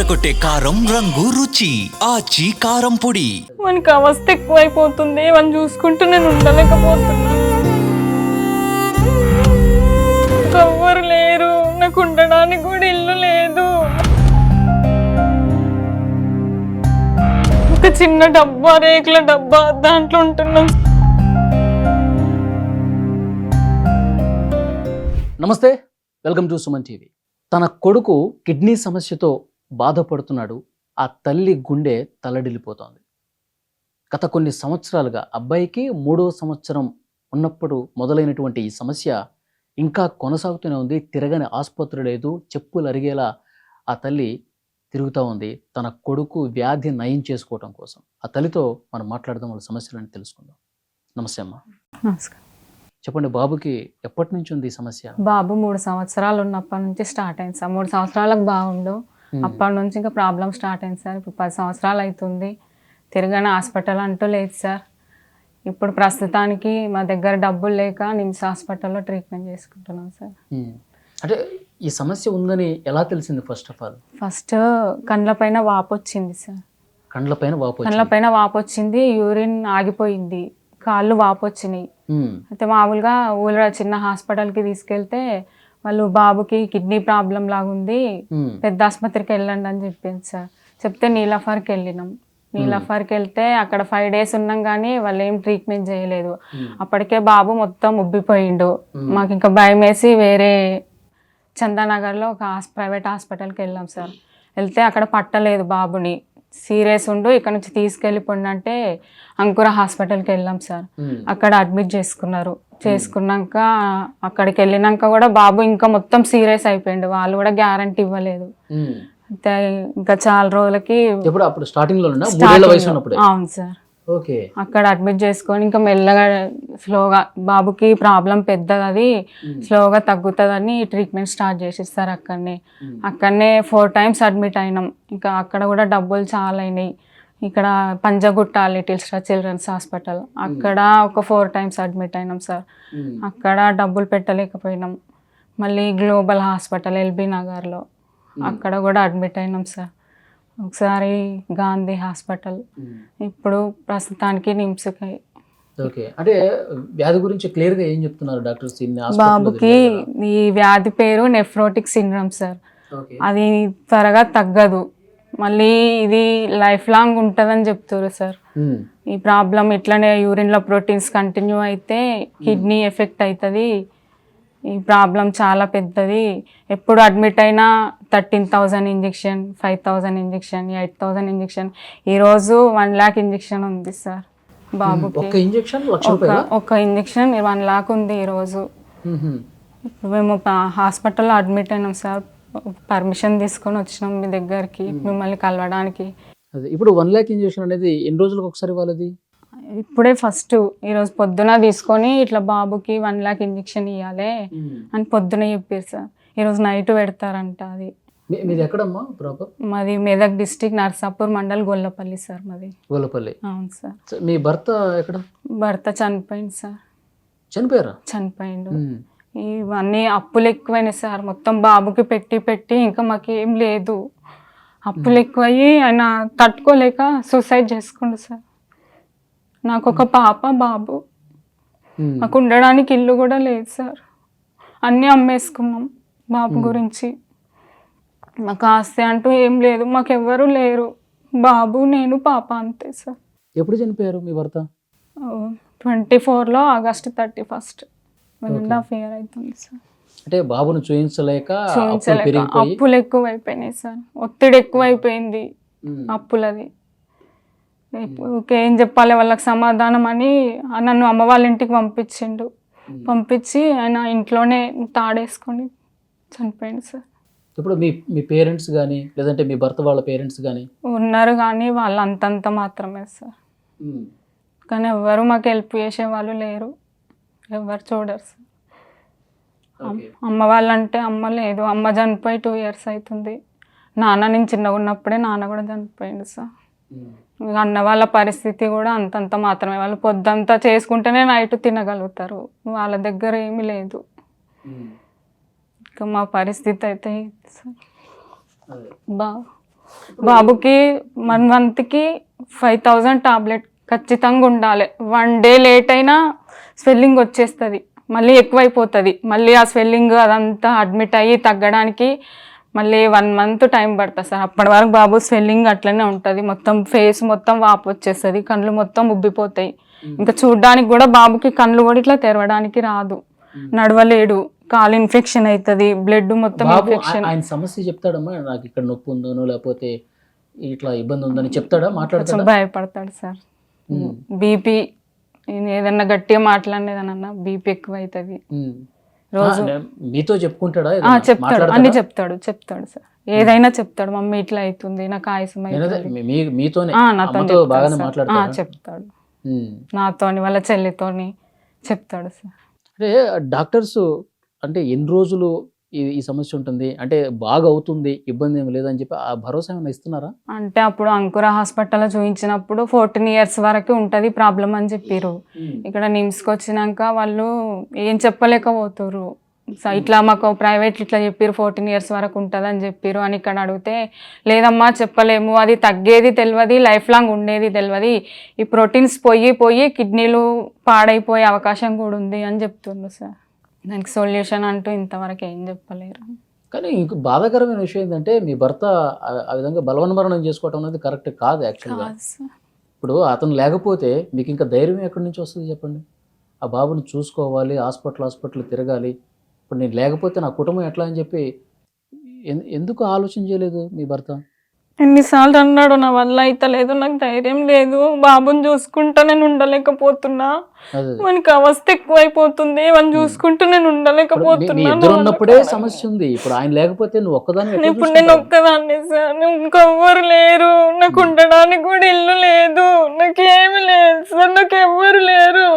అదరగొట్టే కారం రంగు రుచి ఆచి కారం పొడి. మనకి అవస్థ ఎక్కువైపోతుంది, వాళ్ళని చూసుకుంటూ నేను ఉండలేకపోతున్నా. ఎవ్వరు లేరు, నాకు ఉండడానికి కూడా ఇల్లు లేదు. ఒక చిన్న డబ్బా, రేకుల డబ్బా, దాంట్లో ఉంటున్నాం. నమస్తే, వెల్కమ్ టు సుమన్ టీవీ. తన కొడుకు కిడ్నీ సమస్యతో బాధపడుతున్నాడు. ఆ తల్లి గుండె తల్లడిల్లిపోతోంది. గత కొన్ని సంవత్సరాలుగా అబ్బాయికి 3వ సంవత్సరం ఉన్నప్పుడు మొదలైనటువంటి ఈ సమస్య ఇంకా కొనసాగుతూనే ఉంది. తిరగని ఆసుపత్రి లేదు, చెప్పులు అరిగేలా ఆ తల్లి తిరుగుతూ ఉంది తన కొడుకు వ్యాధి నయం చేసుకోవటం కోసం. ఆ తల్లితో మనం మాట్లాడదాం, వాళ్ళ సమస్యలని తెలుసుకుందాం. నమస్తే అమ్మా. నమస్కారం. చెప్పండి, బాబుకి ఎప్పటి నుంచి ఉంది ఈ సమస్య? బాబు 3 సంవత్సరాలు ఉన్నప్పటి నుంచి స్టార్ట్ అయింది సార్. 3 సంవత్సరాలకు బాగుండు, అప్పటి నుంచి ఇంకా ప్రాబ్లం స్టార్ట్ అయింది సార్. ఇప్పుడు 10 సంవత్సరాలు అవుతుంది. తిరగని హాస్పిటల్ అంటూ లేదు సార్. ఇప్పుడు ప్రస్తుతానికి మా దగ్గర డబ్బులు లేక నిమ్స్ హాస్పిటల్లో ట్రీట్మెంట్ చేసుకుంటున్నాం సార్. అంటే ఈ సమస్య ఉందని ఎలా తెలిసింది? ఫస్ట్ కండ్లపైన వాపు వచ్చింది సార్. కండ్లపైన వాపు వచ్చింది, యూరిన్ ఆగిపోయింది, కాళ్ళు వాపు వచ్చినాయి. అయితే మామూలుగా ఊళ్ళో చిన్న హాస్పిటల్కి తీసుకెళ్తే వాళ్ళు బాబుకి కిడ్నీ ప్రాబ్లం లాగా ఉంది, పెద్ద ఆసుపత్రికి వెళ్ళండి అని చెప్పింది సార్. చెప్తే నీలాఫర్కి వెళ్ళినాం. నీలాఫర్కి వెళ్తే అక్కడ 5 days ఉన్నాం కానీ వాళ్ళు ఏం ట్రీట్మెంట్ చేయలేదు. అప్పటికే బాబు మొత్తం ఉబ్బిపోయిండు. మాకు ఇంకా భయం వేసి వేరే చందానగర్లో ఒక ప్రైవేట్ హాస్పిటల్కి వెళ్ళాం సార్. వెళ్తే అక్కడ పట్టలేదు బాబుని, సీరియస్ ఉండు, ఇక్కడ నుంచి తీసుకెళ్ళిపోండి అంటే అంకుర హాస్పిటల్కి వెళ్ళాం సార్. అక్కడ అడ్మిట్ చేసుకున్నాక అక్కడికి వెళ్ళినాక కూడా బాబు ఇంకా మొత్తం సీరియస్ అయిపోయిండు. వాళ్ళు కూడా గ్యారంటీ ఇవ్వలేదు. అయితే ఇంకా చాలా రోజులకి అవును సార్ అక్కడ అడ్మిట్ చేసుకొని ఇంకా మెల్లగా స్లోగా బాబుకి ప్రాబ్లం పెద్దది, అది స్లోగా తగ్గుతుందని ట్రీట్మెంట్ స్టార్ట్ చేసిస్తారు. అక్కడనే 4 times అడ్మిట్ అయినాం. ఇంకా అక్కడ కూడా డబ్బులు చాలా అయినాయి. ఇక్కడ Panjagutta little star children's hospital, అక్కడ ఒక 4 times అడ్మిట్ అయినాం సార్. అక్కడ డబ్బులు పెట్టలేకపోయినాం. మళ్ళీ గ్లోబల్ హాస్పిటల్ ఎల్బీ నగర్లో, అక్కడ కూడా అడ్మిట్ అయినాం సార్. ఒకసారి గాంధీ హాస్పిటల్, ఇప్పుడు ప్రస్తుతానికి నిమ్స్కి. అంటే వ్యాధి గురించి క్లియర్ గా ఏం చెప్తున్నారు డాక్టర్స్? బాబుకి ఈ వ్యాధి పేరు నెఫ్రోటిక్ సిండ్రోమ్ సార్. అది త్వరగా తగ్గదు, మళ్ళీ ఇది లైఫ్ లాంగ్ ఉంటుందని చెప్తారు సార్. ఈ ప్రాబ్లం ఇట్లనే యూరిన్లో ప్రోటీన్స్ కంటిన్యూ అయితే కిడ్నీ ఎఫెక్ట్ అవుతుంది. ఈ ప్రాబ్లం చాలా పెద్దది. ఎప్పుడు అడ్మిట్ అయినా 13,000 ఇంజెక్షన్, 5,000 ఇంజెక్షన్, 8,000 ఇంజెక్షన్. ఈరోజు 1 lakh ఇంజెక్షన్ ఉంది సార్ బాబుకి. ఒక ఇంజెక్షన్ 1 lakh ఉంది ఈరోజు. మేము హాస్పిటల్లో అడ్మిట్ అయినాం సార్. పర్మిషన్ తీసుకొని వచ్చినాం మీ దగ్గరికి మిమ్మల్ని కలవడానికి. ఇప్పుడు 1 lakh ఇంజెక్షన్ అనేది ఎన్ని రోజులకు ఒకసారి వాళ్ళది? ఇప్పుడే ఫస్ట్ ఈరోజు పొద్దున తీసుకొని ఇట్లా బాబుకి 1 lakh ఇంజెక్షన్ ఇవ్వాలి అని పొద్దున చెప్పారు సార్. ఈరోజు నైట్ పెడతారంట. అది మాది మెదక్ డిస్టిక్ నర్సాపూర్ మండల్ గొల్లపల్లి సార్. మాది గొల్లపల్లి. అవును సార్. మీ భర్త ఎక్కడ? భర్త చనిపోయింది సార్. చనిపోయిండు. ఇవన్నీ అప్పులు ఎక్కువైనాయి సార్. మొత్తం బాబుకి పెట్టి ఇంకా మాకేం లేదు. అప్పులు ఎక్కువయ్యి ఆయన తట్టుకోలేక సూసైడ్ చేసుకుండు సార్. నాకు ఒక పాప, బాబు. నాకు ఉండడానికి ఇల్లు కూడా లేదు సార్. అన్నీ అమ్మేసుకున్నాం బాబు గురించి. మాకు ఆస్తి అంటూ ఏం లేదు, మాకెవ్వరూ లేరు. బాబు, నేను, పాప అంతే సార్. ఎప్పుడు చనిపోయారు మీ భర్త? 24లో August 31st. 1.5 year అవుతుంది సార్. అంటే బాబును చూయించలేక అప్పులు ఎక్కువ అయిపోయినాయి సార్. ఒత్తిడి ఎక్కువ అయిపోయింది అప్పులది. ఏం చెప్పాలి వాళ్ళకి సమాధానం అని నన్ను అమ్మ వాళ్ళ ఇంటికి పంపించి ఆయన ఇంట్లోనే తాడేసుకొని చనిపోయింది సార్. ఇప్పుడు మీ పేరెంట్స్ కానీ లేదంటే మీ భర్త వాళ్ళ పేరెంట్స్ కానీ ఉన్నారు, కానీ వాళ్ళు అంతంత మాత్రమే సార్. కానీ ఎవరు మాకు హెల్ప్ చేసే వాళ్ళు లేరు, ఎవరు చూడరు సార్. అమ్మ వాళ్ళంటే అమ్మ లేదు, అమ్మ చనిపోయి 2 years అవుతుంది. నాన్న నేను చిన్నగా ఉన్నప్పుడే నాన్న కూడా చనిపోయింది సార్. అన్న వాళ్ళ పరిస్థితి కూడా అంతంత మాత్రమే. వాళ్ళు పొద్దంతా చేసుకుంటేనే నైట్ తినగలుగుతారు, వాళ్ళ దగ్గర ఏమీ లేదు. ఇంకా మా పరిస్థితి అయితే సార్ బాబుకి 1 మంత్కి 5,000 టాబ్లెట్ ఖచ్చితంగా ఉండాలి. 1 డే లేట్ అయినా స్వెల్లింగ్ వచ్చేస్తుంది, మళ్ళీ ఎక్కువైపోతుంది. మళ్ళీ ఆ స్వెల్లింగ్ అదంతా అడ్మిట్ అయ్యి తగ్గడానికి మళ్ళీ 1 మంత్ టైం పడుతుంది సార్. అప్పటి వరకు బాబు స్వెల్లింగ్ అట్లనే ఉంటుంది, మొత్తం ఫేస్ మొత్తం వాపు వచ్చేస్తుంది, కళ్ళు మొత్తం ఉబ్బిపోతాయి. ఇంకా చూడడానికి కూడా బాబుకి కళ్ళు కూడా ఇట్లా తెరవడానికి రాదు, నడవలేడు, కాలు ఇన్ఫెక్షన్ అవుతుంది, బ్లడ్ మొత్తం ఇన్ఫెక్షన్. ఆయన సమస్య చెప్తాడమ్మా, నాకు ఇక్కడ నొప్పి ఉందనో లేకపోతే ఇట్లా ఇబ్బంది ఉందని చెప్తాడా, మాట్లాడతాడా? భయపడతాడు సార్. బీపీ ఏదన్నా గట్టిగా మాట్లాడేదనన్నా బీపీ ఎక్కువ అవుతుంది. రోజు మీతో చెప్పుకుంటాడా? చెప్తాడు, అన్ని చెప్తాడు సార్, ఏదైనా చెప్తాడు. మమ్మీ ఇట్లా అవుతుంది, నాకు ఆయాసం అవుతుంది, మీతోనే నాతో బాగానే మాట్లాడతాడు. చెప్తాడు, నాతోని వాళ్ళ చెల్లితోని చెప్తాడు సార్. అంటే డాక్టర్స్ అంటే ఎన్ని రోజులు ఈ సమస్య ఉంటుంది, అంటే బాగా అవుతుంది, ఇబ్బంది ఏమి లేదని చెప్పి ఆ భరోసా ఏమైనా ఇస్తున్నారా? అంటే అప్పుడు అంకుర హాస్పిటల్లో చూపించినప్పుడు 14 years వరకు ఉంటుంది ప్రాబ్లం అని చెప్పారు. ఇక్కడ నిమ్స్కి వచ్చినాక వాళ్ళు ఏం చెప్పలేకపోతారు. ఇట్లా మాకు ప్రైవేట్ ఇట్లా చెప్పారు 14 years వరకు ఉంటుంది అని చెప్పారు అని ఇక్కడ అడిగితే, లేదమ్మా చెప్పలేము, అది తగ్గేది తెలియదు, లైఫ్ లాంగ్ ఉండేది తెలియదు, ఈ ప్రోటీన్స్ పోయి కిడ్నీలు పాడైపోయే అవకాశం కూడా ఉంది అని చెప్తున్నారు సార్. దానికి సొల్యూషన్ అంటూ ఇంతవరకు ఏం చెప్పలేరు. కానీ ఇంక బాధాకరమైన విషయం ఏంటంటే మీ భర్త ఆ విధంగా బలవన్మరణం చేసుకోవటం అనేది కరెక్ట్ కాదు యాక్చువల్గా. ఇప్పుడు అతను లేకపోతే మీకు ఇంకా ధైర్యం ఎక్కడి నుంచి వస్తుంది చెప్పండి? ఆ బాబుని చూసుకోవాలి, హాస్పిటల్ తిరగాలి, ఇప్పుడు నేను లేకపోతే నా కుటుంబం ఎట్లా అని చెప్పి ఎందుకు ఆలోచన చేయలేదు మీ భర్త? ఎన్నిసార్లు అన్నాడు, నా వల్ల అయితే లేదు, నాకు ధైర్యం లేదు, బాబుని చూసుకుంటా నేను ఉండలేకపోతున్నా, మనకి అవస్థ ఎక్కువైపోతుంది, వాళ్ళని చూసుకుంటూ నేను ఉండలేకపోతున్నా. ఉన్నప్పుడే సమస్య ఉంది, ఇప్పుడు ఆయన లేకపోతే నువ్వు ఒక్కదాన్ని. ఇప్పుడు నేను ఒక్కదాన్ని సార్, ఇంకెవ్వరు లేరు, నాకు ఉండడానికి కూడా ఇల్లు లేదు, నాకేమి లేదు సార్, నాకు ఎవ్వరు లేరు.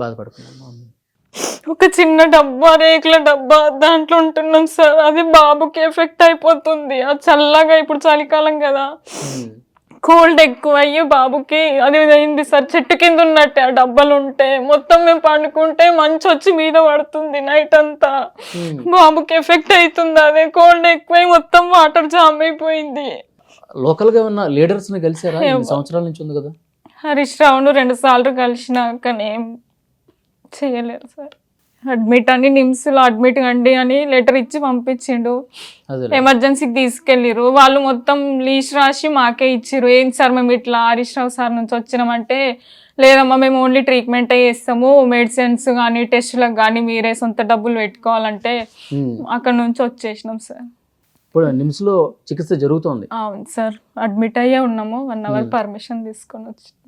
బాధపడుతున్నాను. ఒక చిన్న డబ్బా, రేకుల డబ్బా, దాంట్లో ఉంటున్నాం సార్. అది బాబుకి ఎఫెక్ట్ అయిపోతుంది. ఆ చల్లగా ఇప్పుడు చలికాలం కదా, కోల్డ్ ఎక్కువ అయ్యి బాబుకి అది అయింది సార్. చెట్టు కింద ఉన్నట్టే ఆ డబ్బాలు ఉంటే మొత్తం మేము పండుకుంటే మంచు వచ్చి మీద పడుతుంది నైట్ అంతా. బాబుకి ఎఫెక్ట్ అవుతుంది, అదే కోల్డ్ ఎక్కువై మొత్తం వాటర్ జామ్ అయిపోయింది. లోకల్ గా ఉన్న లీడర్స్ ని కలిసారా? సంవత్సరాల నుంచి ఉంది కదా. హరీష్ రావును 2 సార్లు కలిసినాకనే చేయలేరు సార్. అడ్మిట్ అని నిమ్స్లో అడ్మిట్ అండి అని లెటర్ ఇచ్చి పంపించిండు, ఎమర్జెన్సీకి తీసుకెళ్ళిరు. వాళ్ళు మొత్తం లీస్ట్ రాసి మాకే ఇచ్చిర్రు. ఏం సార్ మేము ఇట్లా హరీష్ రావు సార్ నుంచి వచ్చినామంటే, లేదమ్మా మేము ఓన్లీ ట్రీట్మెంటే చేస్తాము, మెడిసిన్స్ కానీ టెస్టులకు కానీ మీరే సొంత డబ్బులు పెట్టుకోవాలంటే అక్కడ నుంచి వచ్చేసినాం సార్. ఇప్పుడు నిమ్స్లో చికిత్స జరుగుతుంది? అవును సార్, అడ్మిట్ అయ్యే ఉన్నాము. 1 hour పర్మిషన్ తీసుకొని వచ్చినాం.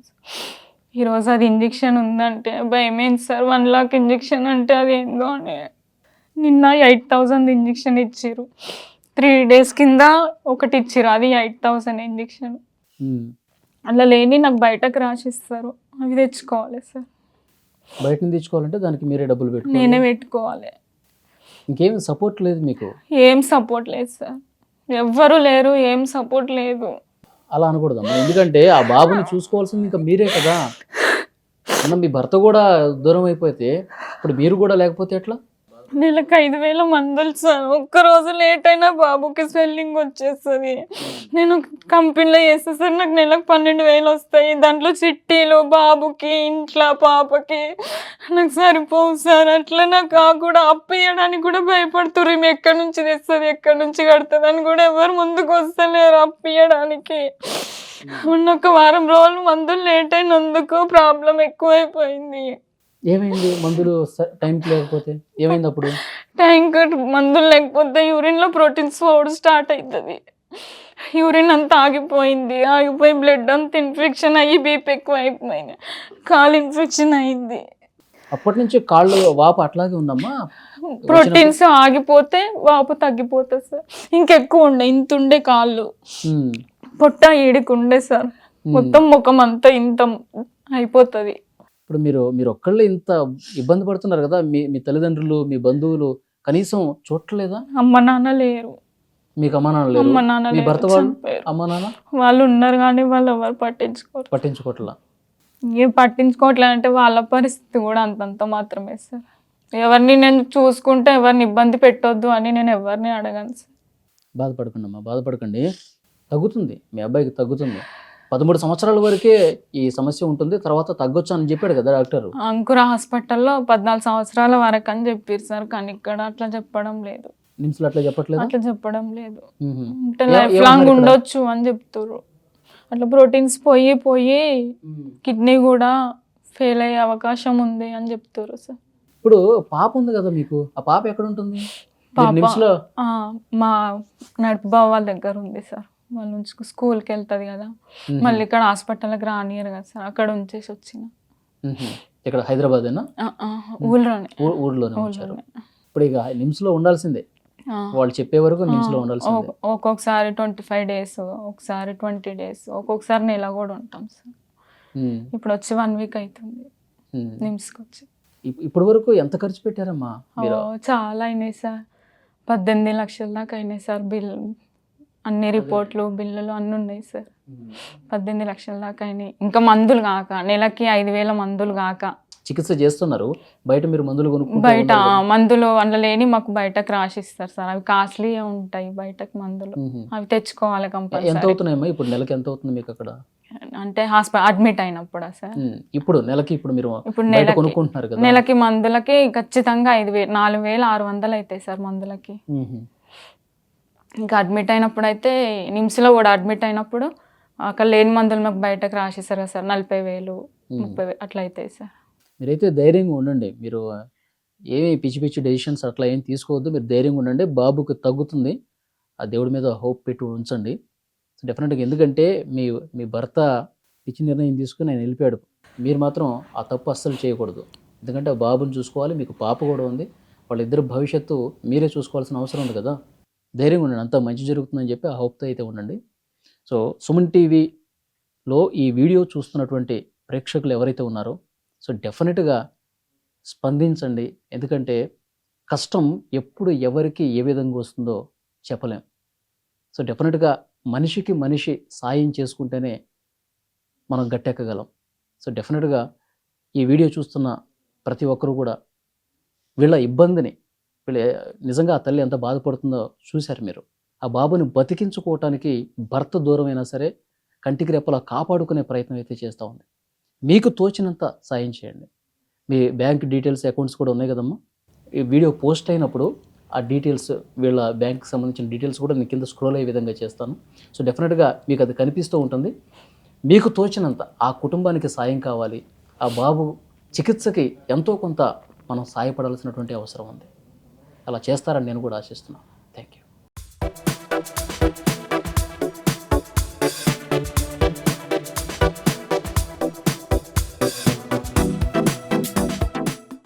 ఈరోజు అది ఇంజెక్షన్ ఉందంటే భయమైంది సార్. 1 lakh ఇంజెక్షన్ అంటే అది ఏందో అని. నిన్న 8,000 ఇంజెక్షన్ ఇచ్చిర్రు, 3 days కింద ఒకటి ఇచ్చిర్రు, అది 8,000 ఇంజెక్షన్. అలా లేని నాకు బయటకు రాసిస్తారు, అవి తెచ్చుకోవాలి సార్. బయట నుంచి తెచ్చుకోవాలంటే దానికి మీరే డబ్బులు పెట్టుకోవాలి? నేనే పెట్టుకోవాలి. ఇంకేం సపోర్ట్ లేదు మీకు? ఏం సపోర్ట్ లేదు సార్, ఎవ్వరు లేరు, ఏం సపోర్ట్ లేదు. అలా అనకూడదమ్మా, ఎందుకంటే ఆ బాబుని చూసుకోవాల్సింది ఇంకా మీరే కదా. మీ భర్త కూడా దూరం అయిపోతే ఇప్పుడు మీరు కూడా లేకపోతే ఎట్లా? నెలకు 5,000 మందులు సార్. ఒక్కరోజు లేట్ అయినా బాబుకి స్వెల్లింగ్ వచ్చేస్తుంది. నేను కంపెనీలో చేస్తే సార్ నాకు నెలకు 12,000 వస్తాయి. దాంట్లో చిట్టీలు బాబుకి, ఇంట్లో పాపకి నాకు సరిపోవు సార్. అట్లా నాకు కూడా అప్పు ఇవ్వడానికి కూడా భయపడుతుర్రు. ఈమె ఎక్కడి నుంచి తెస్తుంది, ఎక్కడి నుంచి కడుతుంది అని కూడా ఎవరు ముందుకు వస్తలేరు అప్పు ఇవ్వడానికి. మొన్న 1 వారం రోజులు మందులు లేట్ అయినందుకు ప్రాబ్లం ఎక్కువైపోయింది. ఏమైంది? మందులు టైంకి లేకపోతే ఏమైంది? అప్పుడు టైంకి మందులు లేకపోతే యూరిన్లో ప్రోటీన్స్ పోవడం స్టార్ట్ అవుతుంది. యూరిన్ అంతా ఆగిపోయి బ్లడ్ అంతా ఇన్ఫెక్షన్ అయ్యి బీపీ ఎక్కువ అయిపోయింది, కాలు ఇన్ఫెక్షన్ అయింది. అప్పటి నుంచి కాళ్ళు వాపు అట్లాగే ఉందమ్మా? ప్రోటీన్స్ ఆగిపోతే వాపు తగ్గిపోతుంది సార్. ఇంకెక్కువ ఇంత ఉండే కాళ్ళు, పొట్ట ఈడికుండే సార్, మొత్తం ముఖం అంతా ఇంత అయిపోతుంది. ఇప్పుడు మీరు ఒక్కళ్ళే ఇంత ఇబ్బంది పడుతున్నారు కదా, మీ తల్లిదండ్రులు, మీ బంధువులు కనీసం చూడలేదా? అమ్మ నాన్న లేరు. మీకు అమ్మ నాన్న లేరు? అమ్మ నాన్న మీ భర్త వాళ్ళు అమ్మ నాన్న వాళ్ళు ఉన్నారు కానీ వాళ్ళు ఎవరు పట్టించుకోవట్లా. ఏం పట్టించుకోవట్లేదు అంటే వాళ్ళ పరిస్థితి కూడా అంతంత మాత్రమే సార్. ఎవరిని నేను చూసుకుంటే ఎవరిని ఇబ్బంది పెట్టొద్దు అని నేను ఎవరిని అడగను సార్. బాధపడకండి అమ్మా, బాధపడకండి. తగ్గుతుంది, మీ అబ్బాయికి తగ్గుతుంది. 13 సంవత్సరాల వరకే ఈ సమస్య ఉంటుంది, తర్వాత తగ్గొచ్చు అని చెప్పాడు కదా డాక్టర్. అంకుర హాస్పిటల్లో 14 సంవత్సరాల వరకు అని చెప్పారు సార్, కానీ ఇక్కడ అట్లా చెప్పడం లేదు. నిమ్స్లో అట్లా చెప్పట్లేదు. అట్లా చెప్పడం లేదు. అంటే లైఫ్ లాంగ్ ఉండొచ్చు అని చెప్తారు. అట్లా ప్రోటీన్స్ పోయి పోయి కిడ్నీ కూడా ఫెయిల్ అయ్యే అవకాశం ఉంది అని చెప్తారు సార్. ఇప్పుడు పాప ఉంది కదా మీకు, ఆ పాప ఎక్కడ ఉంటుంది? నిమ్స్లో మా నడుపు బావ వాళ్ళ దగ్గర ఉంది సార్. వాళ్ళ నుంచి స్కూల్కి వెళ్తుంది కదా, మళ్ళీ ఇక్కడ హాస్పిటల్కి రానియరు కదా సార్, అక్కడ ఉంచేసి వచ్చిన. ఇక్కడ హైదరాబాదేనా? ఊళ్ళోనే. ఊళ్ళోనే ఉంచారు. ఇప్పుడు ఇక నిమ్స్లో ఉండాల్సిందే, వాళ్ళు చెప్పే వరకు నిమ్స్లో ఉండాల్సిందే. ఒక్కొక్కసారి 25 days, ఒకసారి 20 days, ఒక్కొక్కసారి నెల కూడా ఉంటాం సార్. ఇప్పుడు వచ్చి 1 week అవుతుంది నిమ్స్కి వచ్చి. ఇప్పటి వరకు ఎంత ఖర్చు పెట్టారమ్మా? చాలా అయినాయి సార్, 18 లక్షల దాకా అయినాయి సార్. అన్ని రిపోర్ట్లు బిల్లులు అన్నీ ఉన్నాయి సార్. 18 లక్షల దాకా అయినాయి. ఇంకా మందులు కాక, నెలకి 5,000 మందులు కాక. చికిత్స చేస్తున్నారు, బయట మీరు మందులు కొనుక్కుంటే బయట మందులు అందులో లేని మాకు బయటకు రాసిస్తారు సార్. అవి కాస్ట్లీ ఉంటాయి బయటకు మందులు, అవి తెచ్చుకోవాలి కంపల్సరీ. ఎంత అవుతున్నాయమ్మా ఇప్పుడు నెలకి? ఎంత అవుతుంది మీకు అక్కడ? అంటే హాస్పిటల్ అడ్మిట్ అయినప్పుడు సార్. ఇప్పుడు నెలకి ఇప్పుడు మీరు కొనుక్కుంటున్నారు కదా, నెలకి మందులకి ఖచ్చితంగా 4,600 అవుతాయి సార్ మందులకి. ఇంకా అడ్మిట్ అయినప్పుడు అయితే నిమ్స్లో కూడా అడ్మిట్ అయినప్పుడు అక్కడ లేని మందులు మాకు బయటకు రాసిస్తారు కదా సార్. 40,000, 30,000 అట్లా అవుతాయి సార్. మీరైతే ధైర్యంగా ఉండండి, మీరు ఏమి పిచ్చి పిచ్చి డెసిషన్స్ అట్లా ఏం తీసుకోవద్దు, మీరు ధైర్యంగా ఉండండి. బాబుకి తగ్గుతుంది, ఆ దేవుడి మీద హోప్ పెట్టి ఉంచండి డెఫినెట్గా. ఎందుకంటే మీ భర్త పిచ్చి నిర్ణయం తీసుకుని ఆయన వెళ్ళిపోయాడు, మీరు మాత్రం ఆ తప్పు అస్సలు చేయకూడదు. ఎందుకంటే ఆ బాబుని చూసుకోవాలి, మీకు పాప కూడా ఉంది, వాళ్ళిద్దరు భవిష్యత్తు మీరే చూసుకోవాల్సిన అవసరం ఉంది కదా. ధైర్యంగా ఉండండి, అంతా మంచి జరుగుతుందని చెప్పి ఆ హోప్తో అయితే ఉండండి. సో సుమన్ టీవీలో ఈ వీడియో చూస్తున్నటువంటి ప్రేక్షకులు ఎవరైతే ఉన్నారో, సో డెఫినెట్గా స్పందించండి. ఎందుకంటే కష్టం ఎప్పుడు ఎవరికి ఏ విధంగా వస్తుందో చెప్పలేం. సో డెఫినెట్గా మనిషికి మనిషి సాయం చేసుకుంటేనే మనం గట్టెక్కగలం. సో డెఫినెట్గా ఈ వీడియో చూస్తున్న ప్రతి ఒక్కరు కూడా వీళ్ళ ఇబ్బందిని, నిజంగా ఆ తల్లి ఎంత బాధపడుతుందో చూశారు మీరు. ఆ బాబుని బతికించుకోవటానికి భర్త దూరమైనా సరే కంటికి రెప్పలా కాపాడుకునే ప్రయత్నం అయితే చేస్తూ ఉంది. మీకు తోచినంత సాయం చేయండి. మీ బ్యాంక్ డీటెయిల్స్, అకౌంట్స్ కూడా ఉన్నాయి కదమ్మా. ఈ వీడియో పోస్ట్ అయినప్పుడు ఆ డీటెయిల్స్, వీళ్ళ బ్యాంక్కి సంబంధించిన డీటెయిల్స్ కూడా నేను కింద స్క్రోల్ అయ్యే విధంగా చేస్తాను. సో డెఫినెట్గా మీకు అది కనిపిస్తూ ఉంటుంది. మీకు తోచినంత ఆ కుటుంబానికి సాయం కావాలి, ఆ బాబు చికిత్సకి ఎంతో కొంత మనం సాయపడాల్సినటువంటి అవసరం ఉంది. అలా చేస్తారని నేను కూడా ఆశిస్తున్నాను.